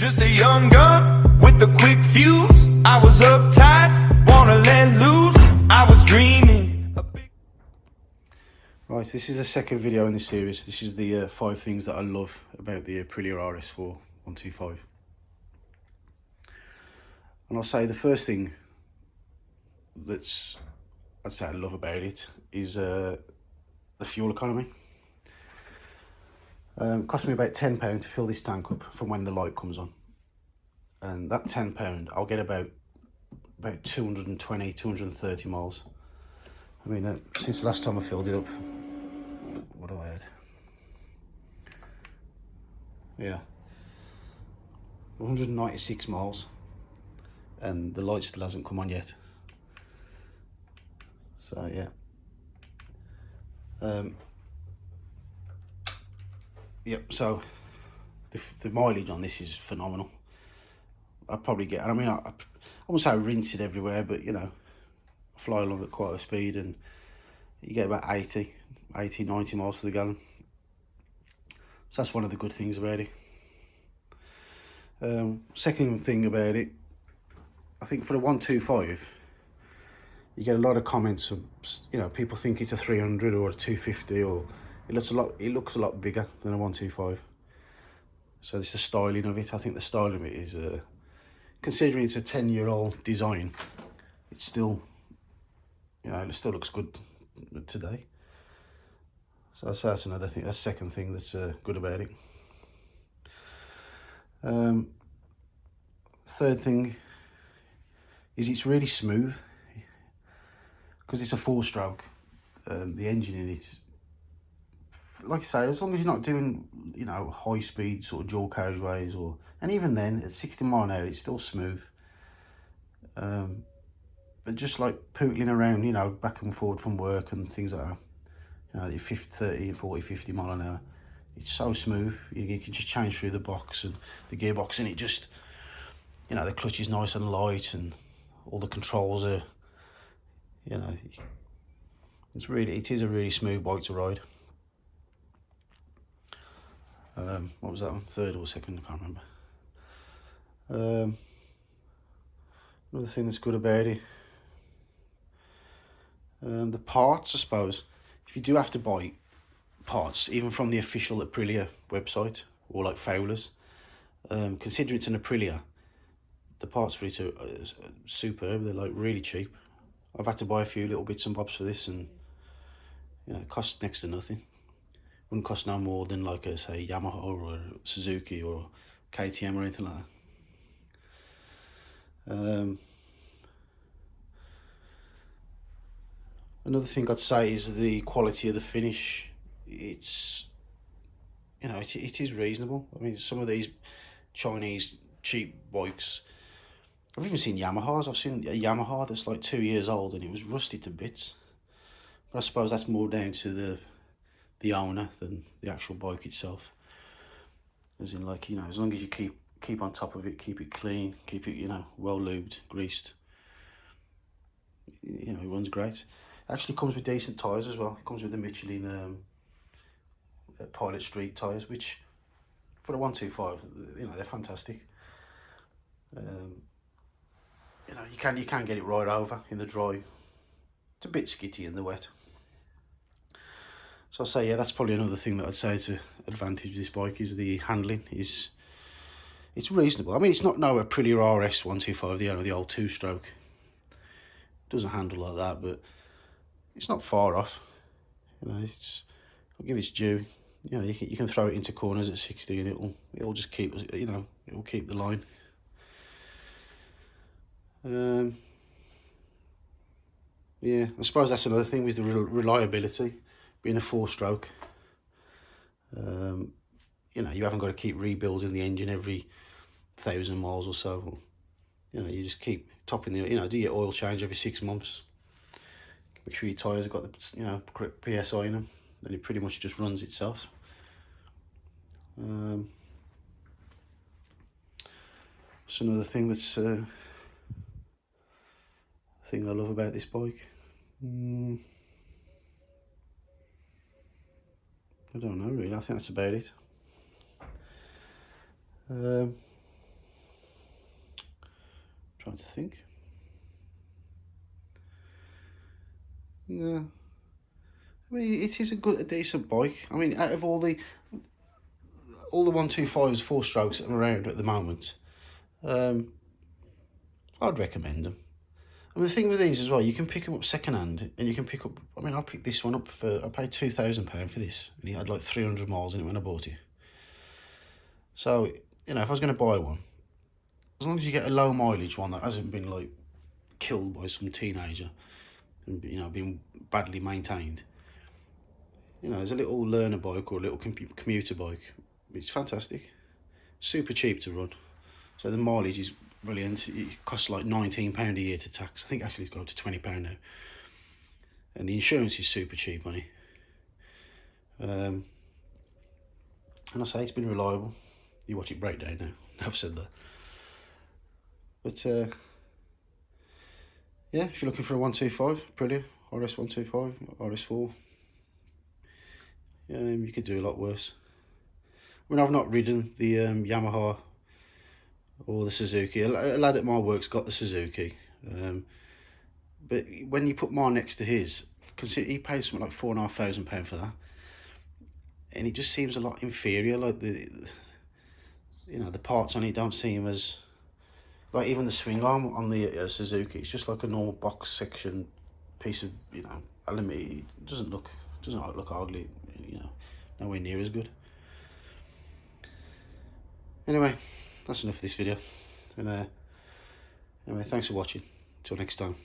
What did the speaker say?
Just a young gun with a quick fuse. I was uptight, wanna let loose. I was dreaming. Right, this is the second video in this series. This is the 5 things that I love about the Aprilia Rs4 125. And I'll say the first thing I'd say I love about it is the fuel economy. It cost me about £10 to fill this tank up from when the light comes on. And that £10, I'll get about 220, 230 miles. I mean, since the last time I filled it up, what do I had? Yeah, 196 miles, and the light still hasn't come on yet. So yeah, yep. So the mileage on this is phenomenal. I probably get, I mean, I won't say I rinse it everywhere, but you know, I fly along at quite a speed and you get about 80, 90 miles to the gallon. So that's one of the good things about it. Second thing about it, I think for the 125, you get a lot of comments of, you know, people think it's a 300 or a 250, or it looks a lot bigger than a 125. So it's the styling of it. I think the styling of it is, considering it's a 10-year-old design, it's still, you know, it still looks good today. So that's another thing. That's the second thing that's good about it. Third thing is it's really smooth because it's a 4-stroke. The engine in it, like I say, as long as you're not doing, you know, high speed sort of dual carriageways, and even then at 60 mile an hour it's still smooth. But just like pootling around, you know, back and forward from work and things like that, you know, 50, 30, 40, 50 mile an hour, it's so smooth. You can just change through the box and the gearbox, and it just, you know, the clutch is nice and light, and all the controls are, you know, it is a really smooth bike to ride. What was that one? Third or second? I can't remember. Another thing that's good about it, the parts, I suppose. If you do have to buy parts, even from the official Aprilia website or like Fowler's, considering it's an Aprilia, the parts for it are superb. They're like really cheap. I've had to buy a few little bits and bobs for this, and you know, it costs next to nothing. Wouldn't cost no more than like a, say, Yamaha or Suzuki or KTM or anything like that. Another thing I'd say is the quality of the finish. It's, you know, it is reasonable. I mean, some of these Chinese cheap bikes, I've even seen Yamahas. I've seen a Yamaha that's like 2 years old and it was rusted to bits. But I suppose that's more down to the owner than the actual bike itself. As in, like, you know, as long as you keep on top of it, keep it clean, keep it, you know, well lubed, greased, you know, it runs great. It actually comes with decent tyres as well. It comes with the Michelin Pilot Street tyres, which for a 125, you know, they're fantastic. You know, you can get it right over in the dry. It's a bit skitty in the wet. So I'll say, yeah, that's probably another thing that I'd say to advantage this bike, is the handling it's reasonable. I mean, it's not no Aprilia RS 125, you know, the old 2-stroke. It doesn't handle like that, but it's not far off. You know, I'll give it due. You know, you can throw it into corners at 60 and it'll just keep, you know, it will keep the line. Yeah, I suppose that's another thing with the reliability, being a 4-stroke. You know, you haven't got to keep rebuilding the engine every 1,000 miles or so. You know, you just keep topping the, you know, do your oil change every 6 months. Make sure your tyres have got the, you know, correct PSI in them. Then it pretty much just runs itself. It's another thing that's thing I love about this bike. I don't know really. I think that's about it. Trying to think. No. I mean, it is a decent bike. I mean, out of all the 125s 4-strokes that are around at the moment, I'd recommend them. I mean, the thing with these as well, you can pick them up second hand, and you can pick up. I mean, I picked this one up I paid £2,000 for this, and it had like 300 miles in it when I bought it. So, you know, if I was going to buy one, as long as you get a low mileage one that hasn't been like killed by some teenager, and you know, been badly maintained. You know, as a little learner bike or a little commuter bike, it's fantastic. Super cheap to run. So the mileage is brilliant. It costs like £19 a year to tax. I think actually it's gone up to £20 now. And the insurance is super cheap on it. And I say it's been reliable. You watch it break down now. I've said that. But yeah, if you're looking for a 125, Aprilia, RS125, Rs4, you could do a lot worse. I mean, I've not ridden the Yamaha or the Suzuki. A lad at my work's got the Suzuki, but when you put mine next to his, consider he pays something like £4,500 for that, and it just seems a lot inferior. Like you know, the parts on it don't seem as, like even the swing arm on the Suzuki, it's just like a normal box section piece of, you know, aluminium. It doesn't look hardly, you know, nowhere near as good. Anyway, that's enough of this video, and anyway, thanks for watching. Till next time.